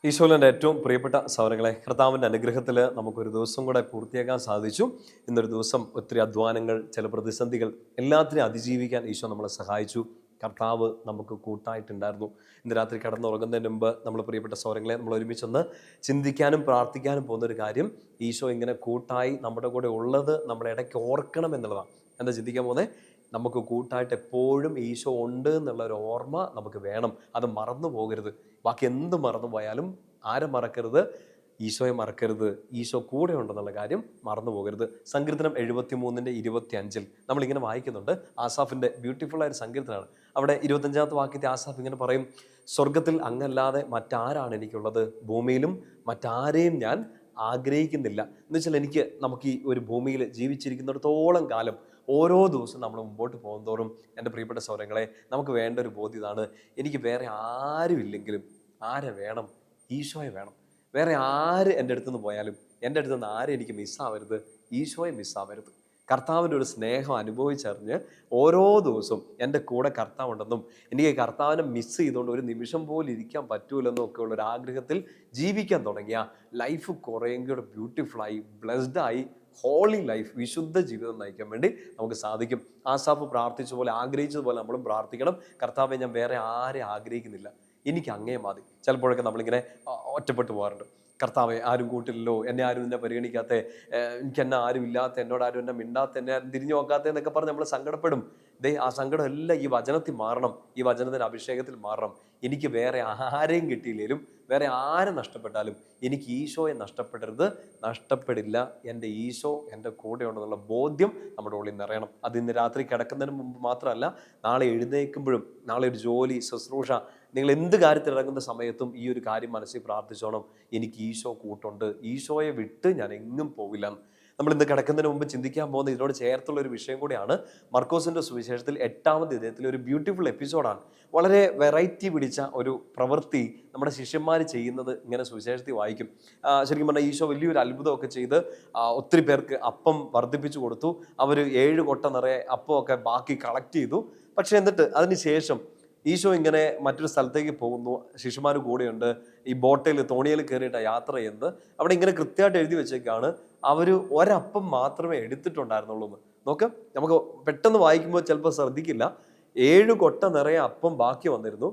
ഈശോയുടെ ഏറ്റവും പ്രിയപ്പെട്ട സഹോദരങ്ങളെ, കർത്താവിൻ്റെ അനുഗ്രഹത്തിൽ നമുക്കൊരു ദിവസം കൂടെ പൂർത്തിയാക്കാൻ സാധിച്ചു. ഇന്നൊരു ദിവസം ഒത്തിരി അധ്വാനങ്ങൾ, ചില പ്രതിസന്ധികൾ എല്ലാത്തിനെയും അതിജീവിക്കാൻ ഈശോ നമ്മളെ സഹായിച്ചു. കർത്താവ് നമുക്ക് കൂട്ടായിട്ടുണ്ടായിരുന്നു. ഇന്ന് രാത്രി കിടന്നുറങ്ങുന്നതിന് മുമ്പ് നമ്മൾ പ്രിയപ്പെട്ട സഹോദരങ്ങളെ നമ്മൾ ഒരുമിച്ചൊന്ന് ചിന്തിക്കാനും പ്രാർത്ഥിക്കാനും പോകുന്നൊരു കാര്യം, ഈശോ ഇങ്ങനെ കൂട്ടായി നമ്മുടെ കൂടെ ഉള്ളത് നമ്മൾ ഇടയ്ക്ക് ഓർക്കണം എന്നുള്ളതാണ്. എന്താ ചിന്തിക്കാൻ പോകുന്നത്? നമുക്ക് കൂട്ടായിട്ട് എപ്പോഴും ഈശോ ഉണ്ട് എന്നുള്ളൊരു ഓർമ്മ നമുക്ക് വേണം. അത് മറന്നു പോകരുത്. ബാക്കി എന്ത് മറന്നു പോയാലും ആരെ മറക്കരുത്? ഈശോയെ മറക്കരുത്. ഈശോ കൂടെ ഉണ്ടെന്നുള്ള കാര്യം മറന്നു പോകരുത്. സങ്കീർത്തനം 73:25 നമ്മളിങ്ങനെ വായിക്കുന്നുണ്ട്. ആസാഫിൻ്റെ ബ്യൂട്ടിഫുള്ളായ ഒരു സങ്കീർത്തനമാണ്. അവിടെ 25-ാമത്തെ വാക്യത്തെ ആസാഫ് ഇങ്ങനെ പറയും: സ്വർഗത്തിൽ അങ്ങല്ലാതെ മറ്റാരാണ് എനിക്കുള്ളത്, ഭൂമിയിലും മറ്റാരെയും ഞാൻ ആഗ്രഹിക്കുന്നില്ല. എന്ന് വെച്ചാൽ നമുക്ക് ഈ ഒരു ഭൂമിയിൽ ജീവിച്ചിരിക്കുന്നിടത്തോളം കാലം ഓരോ ദിവസവും നമ്മൾ മുമ്പോട്ട് പോകുന്തോറും എൻ്റെ പ്രിയപ്പെട്ട സഹോദരങ്ങളെ, നമുക്ക് വേണ്ട ഒരു ബോധ്യം ഇതാണ്: എനിക്ക് വേറെ ആരും ഇല്ലെങ്കിലും ആരെ വേണം? ഈശോയെ വേണം. വേറെ ആര് എൻ്റെ അടുത്തുനിന്ന് പോയാലും എൻ്റെ അടുത്ത് നിന്ന് ആരും എനിക്ക് മിസ്സാവരുത്, ഈശോയെ മിസ്സാവരുത്. കർത്താവിൻ്റെ ഒരു സ്നേഹം അനുഭവിച്ചറിഞ്ഞ് ഓരോ ദിവസവും എൻ്റെ കൂടെ കർത്താവുണ്ടെന്നും എനിക്ക് കർത്താവിനെ മിസ് ചെയ്തുകൊണ്ട് ഒരു നിമിഷം പോലും ഇരിക്കാൻ പറ്റൂലെന്നും ഒക്കെ ഉള്ളൊരു ആഗ്രഹത്തിൽ ജീവിക്കാൻ തുടങ്ങിയ ലൈഫ് കുറേയും കൂടെ ബ്യൂട്ടിഫുള്ളായി, ബ്ലെസ്ഡായി, ഹോളി ലൈഫ്, വിശുദ്ധ ജീവിതം നയിക്കാൻ വേണ്ടി നമുക്ക് സാധിക്കും. ആസാഫ് പ്രാർത്ഥിച്ച പോലെ, ആഗ്രഹിച്ചതുപോലെ നമ്മളും പ്രാർത്ഥിക്കണം. കർത്താവെ, ഞാൻ വേറെ ആരെ ആഗ്രഹിക്കുന്നില്ല, എനിക്ക് അങ്ങേ മതി. ചിലപ്പോഴൊക്കെ നമ്മളിങ്ങനെ ഒറ്റപ്പെട്ടു പോകാറുണ്ട്. കർത്താവെ, ആരും കൂട്ടില്ലല്ലോ, എന്നെ ആരും എന്നെ പരിഗണിക്കാത്ത, എനിക്ക് എന്നെ ആരും ഇല്ലാത്ത, എന്നോട് ആരും എന്നെ മിണ്ടാത്ത, എന്നെ ആരും തിരിഞ്ഞു നോക്കാത്ത എന്നൊക്കെ പറഞ്ഞ് നമ്മൾ സങ്കടപ്പെടും. ആ സങ്കടം എല്ലാം ഈ വചനത്തിൽ മാറണം, ഈ വചനത്തിൻ്റെ അഭിഷേകത്തിൽ മാറണം. എനിക്ക് വേറെ ആരെയും കിട്ടിയില്ലേലും, വേറെ ആരെ നഷ്ടപ്പെട്ടാലും എനിക്ക് ഈശോയെ നഷ്ടപ്പെടരുത്, നഷ്ടപ്പെടില്ല. എൻ്റെ ഈശോ എൻ്റെ കൂടെ ഉണ്ടെന്നുള്ള ബോധ്യം നമ്മുടെ ഉള്ളിൽ നിറയണം. അത് ഇന്ന് രാത്രി കിടക്കുന്നതിന് മുമ്പ് മാത്രമല്ല, നാളെ എഴുന്നേൽക്കുമ്പോഴും, നാളെ ഒരു ജോലി, ശുശ്രൂഷ, നിങ്ങൾ എന്ത് കാര്യത്തിൽ ഇറങ്ങുന്ന സമയത്തും ഈ ഒരു കാര്യം മനസ്സിൽ പ്രാർത്ഥിച്ചോണം: എനിക്ക് ഈശോ കൂട്ടുണ്ട്, ഈശോയെ വിട്ട് ഞാൻ എങ്ങും പോകില്ല. നമ്മൾ ഇന്ന് കിടക്കുന്നതിന് മുമ്പ് ചിന്തിക്കാൻ പോകുന്ന ഇതിനോട് ചേർത്തുള്ള ഒരു വിഷയം കൂടിയാണ്. മർക്കോസിൻ്റെ സുവിശേഷത്തിൽ 8-ാമത്തെ അധ്യായത്തിലെ ഒരു ബ്യൂട്ടിഫുൾ എപ്പിസോഡാണ്. വളരെ വെറൈറ്റി പിടിച്ച ഒരു പ്രവൃത്തി നമ്മുടെ ശിഷ്യന്മാർ ചെയ്യുന്നത് ഇങ്ങനെ സുവിശേഷത്തിൽ വായിക്കും. ശരിക്കും പറഞ്ഞാൽ ഈശോ വലിയൊരു അത്ഭുതമൊക്കെ ചെയ്ത് ഒത്തിരി പേർക്ക് അപ്പം വർദ്ധിപ്പിച്ചു കൊടുത്തു. അവർ 7 കൊട്ട നിറയെ അപ്പമൊക്കെ ബാക്കി കളക്ട് ചെയ്തു. പക്ഷേ എന്നിട്ട് അതിന് ശേഷം ഈശോ ഇങ്ങനെ മറ്റൊരു സ്ഥലത്തേക്ക് പോകുന്നു. ശിഷ്യന്മാർ കൂടെയുണ്ട്. ഈ ബോട്ടയിൽ, തോണിയിൽ കയറിയിട്ട് യാത്ര ചെയ്യുന്നത്. അവിടെ ഇങ്ങനെ കൃത്യമായിട്ട് എഴുതി വെച്ചേക്കാണ്, അവർ ഒരപ്പം മാത്രമേ എടുത്തിട്ടുണ്ടായിരുന്നുള്ളൂ എന്ന്. നമുക്ക് പെട്ടെന്ന് വായിക്കുമ്പോൾ ചിലപ്പോൾ ശ്രദ്ധിക്കില്ല. 7 കൊട്ട നിറയെ അപ്പം ബാക്കി വന്നിരുന്നു.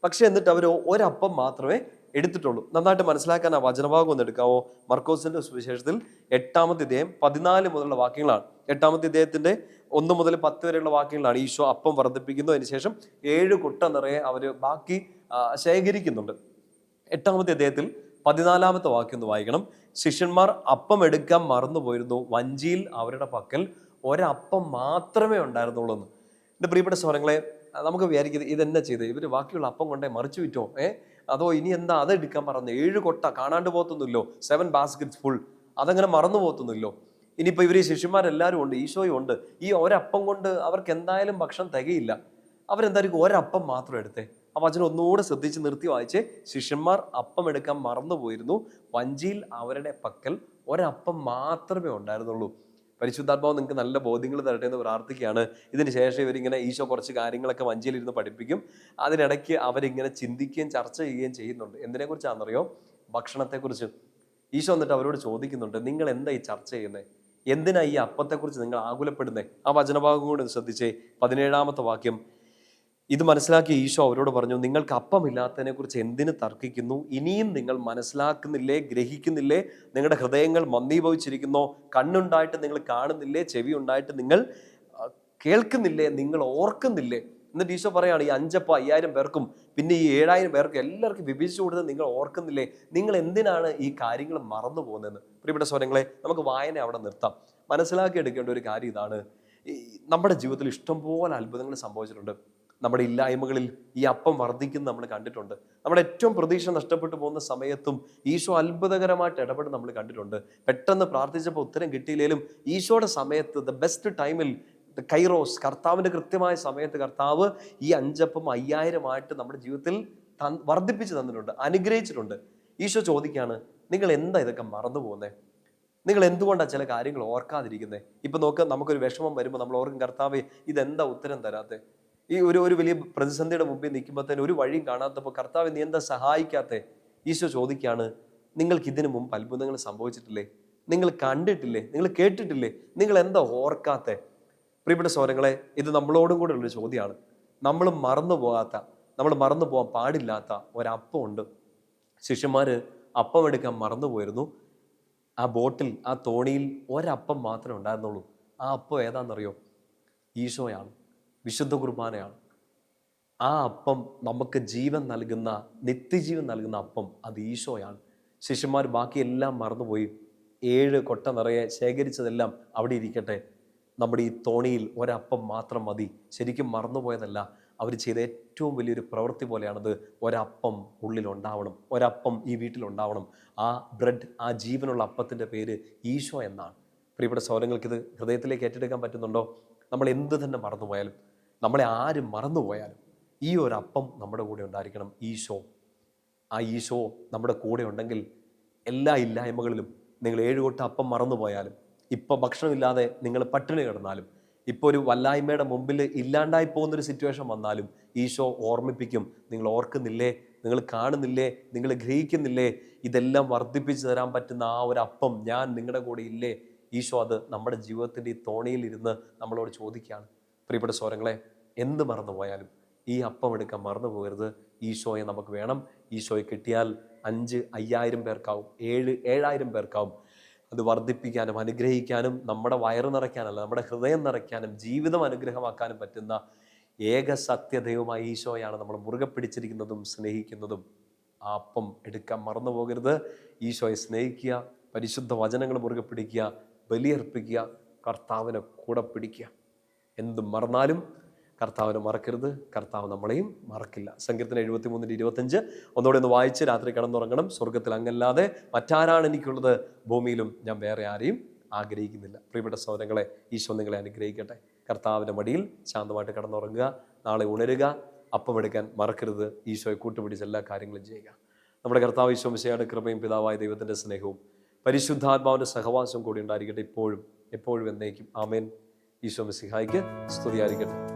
പക്ഷെ എന്നിട്ട് അവർ ഒരപ്പം മാത്രമേ എടുത്തിട്ടുള്ളൂ. നന്നായിട്ട് മനസ്സിലാക്കാൻ ആ വചനഭാഗം ഒന്ന് എടുക്കാവോ? മർക്കോസിന്റെ സുവിശേഷത്തിൽ 8-ാമത്തെ അധ്യായം 14 മുതലുള്ള വാക്യങ്ങളാണ്. 8-ാമത്തെ അധ്യായത്തിന്റെ 1 മുതൽ 10 വരെയുള്ള വാക്യങ്ങളാണ്. ഈശോ അപ്പം വർദ്ധിപ്പിക്കുന്നു. അതിനുശേഷം 7 കൊട്ട നിറയെ അവർ ബാക്കി ശേഖരിക്കുന്നുണ്ട്. 8-ാമത്തെ അധ്യായത്തിൽ 14-ാമത്തെ വാക്യം ഒന്ന് വായിക്കണം. ശിഷ്യന്മാർ അപ്പം എടുക്കാൻ മറന്നുപോയിരുന്നു, വഞ്ചിയിൽ അവരുടെ പക്കൽ ഒരപ്പം മാത്രമേ ഉണ്ടായിരുന്നുള്ളൂ എന്ന്. എൻ്റെ പ്രിയപ്പെട്ട സഹോദരങ്ങളെ, നമുക്ക് വിചാരിക്കുന്നത് ഇതെന്നെ ചെയ്ത് ഇവർ ബാക്കിയുള്ള അപ്പം കൊണ്ടേ മറിച്ചു വിറ്റോ, അതോ ഇനി എന്താ അതെടുക്കാൻ മറന്നു? 7 കൊട്ട കാണാണ്ട് പോകത്തൊന്നുമില്ലോ, 7 ബാസ്കറ്റ്സ് ഫുൾ, അതങ്ങനെ മറന്നു പോകത്തൊന്നുമില്ലോ. ഇനിയിപ്പോൾ ഇവർ ശിഷ്യന്മാരെല്ലാവരും ഉണ്ട്, ഈശോയും ഉണ്ട്. ഈ ഒരപ്പം കൊണ്ട് അവർക്ക് എന്തായാലും ഭക്ഷണം തികയില്ല. അവരെന്തായിരിക്കും ഒരപ്പം മാത്രം എടുത്തേ? ആ വചനം ഒന്നുകൂടെ ശ്രദ്ധിച്ച് നിർത്തി വായിച്ചേ. ശിഷ്യന്മാർ അപ്പം എടുക്കാൻ മറന്നു പോയിരുന്നു, വഞ്ചിയിൽ അവരുടെ പക്കൽ ഒരപ്പം മാത്രമേ ഉണ്ടായിരുന്നുള്ളൂ. പരിശുദ്ധാത്മാവ് നിങ്ങൾക്ക് നല്ല ബോധ്യങ്ങൾ തരട്ടെ എന്ന് പ്രാർത്ഥിക്കുകയാണ്. ഇതിന് ശേഷം ഇവരിങ്ങനെ ഈശോ കുറച്ച് കാര്യങ്ങളൊക്കെ വഞ്ചിയിലിരുന്ന് പഠിപ്പിക്കും. അതിനിടയ്ക്ക് അവരിങ്ങനെ ചിന്തിക്കുകയും ചർച്ച ചെയ്യുകയും ചെയ്യുന്നുണ്ട്. എന്തിനെക്കുറിച്ചാണെന്നറിയോ? ഭക്ഷണത്തെക്കുറിച്ച്. ഈശോ എന്നിട്ട് അവരോട് ചോദിക്കുന്നുണ്ട്, നിങ്ങൾ എന്താ ഈ ചർച്ച ചെയ്യുന്നത്? എന്തിനാ ഈ അപ്പത്തെക്കുറിച്ച് നിങ്ങൾ ആകുലപ്പെടുന്നത്? ആ വചനഭാഗം കൂടെ ശ്രദ്ധിച്ചേ. 17-ാമത്തെ വാക്യം. ഇത് മനസ്സിലാക്കിയ ഈശോ അവരോട് പറഞ്ഞു, നിങ്ങൾക്ക് അപ്പമില്ലാത്തതിനെ കുറിച്ച് എന്തിന് തർക്കിക്കുന്നു? ഇനിയും നിങ്ങൾ മനസ്സിലാക്കുന്നില്ലേ, ഗ്രഹിക്കുന്നില്ലേ? നിങ്ങളുടെ ഹൃദയങ്ങൾ മന്ദീഭവിച്ചിരിക്കുന്നോ? കണ്ണുണ്ടായിട്ട് നിങ്ങൾ കാണുന്നില്ലേ? ചെവി ഉണ്ടായിട്ട് നിങ്ങൾ കേൾക്കുന്നില്ലേ? നിങ്ങൾ ഓർക്കുന്നില്ലേ? എന്നിട്ട് ഈശോ പറയാണ്, ഈ 5 അപ്പം 5000 പേർക്കും പിന്നെ ഈ 7000 പേർക്കും എല്ലാവർക്കും വിഭജിച്ചു കൊടുത്തത് നിങ്ങൾ ഓർക്കുന്നില്ലേ? നിങ്ങൾ എന്തിനാണ് ഈ കാര്യങ്ങൾ മറന്നു പോകുന്നതെന്ന്. പ്രിയപ്പെട്ട സ്വരങ്ങളെ, നമുക്ക് വായന അവിടെ നിർത്താം. മനസ്സിലാക്കി എടുക്കേണ്ട ഒരു കാര്യം ഇതാണ്: നമ്മുടെ ജീവിതത്തിൽ ഇഷ്ടംപോലെ അത്ഭുതങ്ങൾ സംഭവിച്ചിട്ടുണ്ട്. നമ്മുടെ ഇല്ലായ്മകളിൽ ഈ അപ്പം വർദ്ധിക്കുന്നത് നമ്മൾ കണ്ടിട്ടുണ്ട്. നമ്മുടെ ഏറ്റവും പ്രതീക്ഷ നഷ്ടപ്പെട്ടു പോകുന്ന സമയത്തും ഈശോ അത്ഭുതകരമായിട്ട് ഇടപെട്ട് നമ്മൾ കണ്ടിട്ടുണ്ട്. പെട്ടെന്ന് പ്രാർത്ഥിച്ചപ്പോൾ ഉത്തരം കിട്ടിയില്ലെങ്കിലും ഈശോയുടെ സമയത്ത്, ദ ബെസ്റ്റ് ടൈമിൽ, കൈറോസ്, കർത്താവിൻ്റെ കൃത്യമായ സമയത്ത് കർത്താവ് ഈ 5 അപ്പം 5000 നമ്മുടെ ജീവിതത്തിൽ വർദ്ധിപ്പിച്ച് തന്നിട്ടുണ്ട്, അനുഗ്രഹിച്ചിട്ടുണ്ട്. ഈശോ ചോദിക്കുകയാണ്, നിങ്ങൾ എന്താ ഇതൊക്കെ മറന്നു പോകുന്നത്? നിങ്ങൾ എന്തുകൊണ്ടാണ് ചില കാര്യങ്ങൾ ഓർക്കാതിരിക്കുന്നത്? ഇപ്പം നോക്ക്, നമുക്കൊരു വിഷമം വരുമ്പോൾ നമ്മൾ ഓർക്കും, കർത്താവേ ഇതെന്താ ഉത്തരം തരാത്തെ? ഈ ഒരു വലിയ പ്രതിസന്ധിയുടെ മുമ്പിൽ നിൽക്കുമ്പോൾ തന്നെ ഒരു വഴിയും കാണാത്തപ്പോൾ, കർത്താവേ നീ എന്താ സഹായിക്കാത്തെ? ഈശോ ചോദിക്കുകയാണ്, നിങ്ങൾക്ക് ഇതിനു മുമ്പ് അത്ഭുതങ്ങൾ സംഭവിച്ചിട്ടില്ലേ? നിങ്ങൾ കണ്ടിട്ടില്ലേ? നിങ്ങൾ കേട്ടിട്ടില്ലേ? നിങ്ങൾ എന്താ ഓർക്കാത്തെ? പ്രിയപ്പെട്ട സഹോദരങ്ങളെ, ഇത് നമ്മളോടും കൂടെ ഉള്ളൊരു ചോദ്യമാണ്. നമ്മൾ മറന്നു പോകാൻ പാടില്ലാത്ത ഒരപ്പമുണ്ട്. ശിഷ്യന്മാർ അപ്പം എടുക്കാൻ മറന്നു പോയിരുന്നു. ആ ബോട്ടിൽ, ആ തോണിയിൽ ഒരപ്പം മാത്രമേ ഉണ്ടായിരുന്നുള്ളൂ. ആ അപ്പം ഏതാണെന്നറിയോ? ഈശോയാണ്, വിശുദ്ധ കുർബാനയാണ്. ആ അപ്പം നമുക്ക് ജീവൻ നൽകുന്ന, നിത്യജീവൻ നൽകുന്ന അപ്പം അത് ഈശോയാണ്. ശിഷ്യന്മാർ ബാക്കിയെല്ലാം മറന്നുപോയി. 7 കൊട്ട നിറയെ ശേഖരിച്ചതെല്ലാം അവിടെ ഇരിക്കട്ടെ, നമ്മുടെ ഈ തോണിയിൽ ഒരപ്പം മാത്രം മതി. ശരിക്കും മറന്നുപോയതല്ല, അവർ ചെയ്ത ഏറ്റവും വലിയൊരു പ്രവൃത്തി പോലെയാണത്. ഒരപ്പം ഉള്ളിലുണ്ടാവണം, ഒരപ്പം ഈ വീട്ടിലുണ്ടാവണം. ആ ബ്രെഡ്, ആ ജീവനുള്ള അപ്പത്തിൻ്റെ പേര് ഈശോ എന്നാണ്. പ്രിയപ്പെട്ട സഹോദരങ്ങൾക്ക് ഇത് ഹൃദയത്തിലേക്ക് ഏറ്റെടുക്കാൻ പറ്റുന്നുണ്ടോ? നമ്മൾ എന്ത് തന്നെ മറന്നുപോയാലും, നമ്മളെ ആരും മറന്നുപോയാലും, ഈ ഒരപ്പം നമ്മുടെ കൂടെ ഉണ്ടായിരിക്കണം, ഈശോ. ആ ഈശോ നമ്മുടെ കൂടെ ഉണ്ടെങ്കിൽ എല്ലാ ഇല്ലായ്മകളിലും, നിങ്ങൾ 7 കൊട്ട അപ്പം മറന്നുപോയാലും, ഇപ്പോൾ ഭക്ഷണമില്ലാതെ നിങ്ങൾ പട്ടിണി കിടന്നാലും, ഇപ്പോൾ ഒരു വല്ലായ്മയുടെ മുമ്പിൽ ഇല്ലാണ്ടായി പോകുന്നൊരു സിറ്റുവേഷൻ വന്നാലും, ഈശോ ഓർമ്മിപ്പിക്കും, നിങ്ങൾ ഓർക്കുന്നില്ലേ, നിങ്ങൾ കാണുന്നില്ലേ, നിങ്ങൾ ഗ്രഹിക്കുന്നില്ലേ, ഇതെല്ലാം വർദ്ധിപ്പിച്ചു തരാൻ പറ്റുന്ന ആ ഒരു അപ്പം ഞാൻ നിങ്ങളുടെ കൂടെ ഇല്ലേ? ഈശോ അത് നമ്മുടെ ജീവിതത്തിൻ്റെ ഈ തോണിയിൽ ഇരുന്ന് നമ്മളോട് ചോദിക്കുകയാണ്. പ്രിയപ്പെട്ട സഹോദരങ്ങളെ, എന്ത് മറന്നുപോയാലും ഈ അപ്പം എടുക്കാൻ മറന്നു പോകരുത്. ഈശോയെ നമുക്ക് വേണം. ഈശോയെ കിട്ടിയാൽ 5 5000 പേർക്കാവും, 7 പേർക്കാവും. അത് വർദ്ധിപ്പിക്കാനും അനുഗ്രഹിക്കാനും, നമ്മുടെ വയറ് നിറയ്ക്കാനല്ല, നമ്മുടെ ഹൃദയം നിറയ്ക്കാനും ജീവിതം അനുഗ്രഹമാക്കാനും പറ്റുന്ന ഏക സത്യദൈവമായ ഈശോയാണ് നമ്മൾ മുറുകെ പിടിച്ചിരിക്കുന്നതും സ്നേഹിക്കുന്നതും. ആ അപ്പം എടുക്കാൻ മറന്നു പോകരുത്. ഈശോയെ സ്നേഹിക്കുക, പരിശുദ്ധ വചനങ്ങൾ മുറുകെ പിടിക്കുക, ബലിയർപ്പിക്കുക, കർത്താവിനെ കൂടെ പിടിക്കുക. എന്തും മറന്നാലും കർത്താവിനെ മറക്കരുത്, കർത്താവ് നമ്മളെയും മറക്കില്ല. സങ്കീർത്തനം 73:25 ഒന്നുകൂടെ ഒന്ന് വായിച്ച് രാത്രി കിടന്നുറങ്ങണം. സ്വർഗത്തിൽ അങ്ങല്ലാതെ മറ്റാരാണ് എനിക്കുള്ളത്, ഭൂമിയിലും ഞാൻ വേറെ ആരെയും ആഗ്രഹിക്കുന്നില്ല. പ്രിയപ്പെട്ട സഹോദരങ്ങളെ, ഈശോ നിങ്ങളെ അനുഗ്രഹിക്കട്ടെ. കർത്താവിൻ്റെ മടിയിൽ ശാന്തമായിട്ട് കിടന്നുറങ്ങുക. നാളെ ഉണരുക, അപ്പം എടുക്കാൻ മറക്കരുത്. ഈശോയെ കൂട്ടുപിടിച്ച് എല്ലാ കാര്യങ്ങളും ചെയ്യുക. നമ്മുടെ കർത്താവ് ഈശോ മിശിഹായുടെ കൃപയും പിതാവായ ദൈവത്തിൻ്റെ സ്നേഹവും പരിശുദ്ധാത്മാവിൻ്റെ സഹവാസവും കൂടി ഉണ്ടായിരിക്കട്ടെ, ഇപ്പോഴും എപ്പോഴും എന്നേക്കും. ആമേൻ. ഈശോ മിശിഹായ്ക്ക് സ്തുതിയായിരിക്കട്ടെ.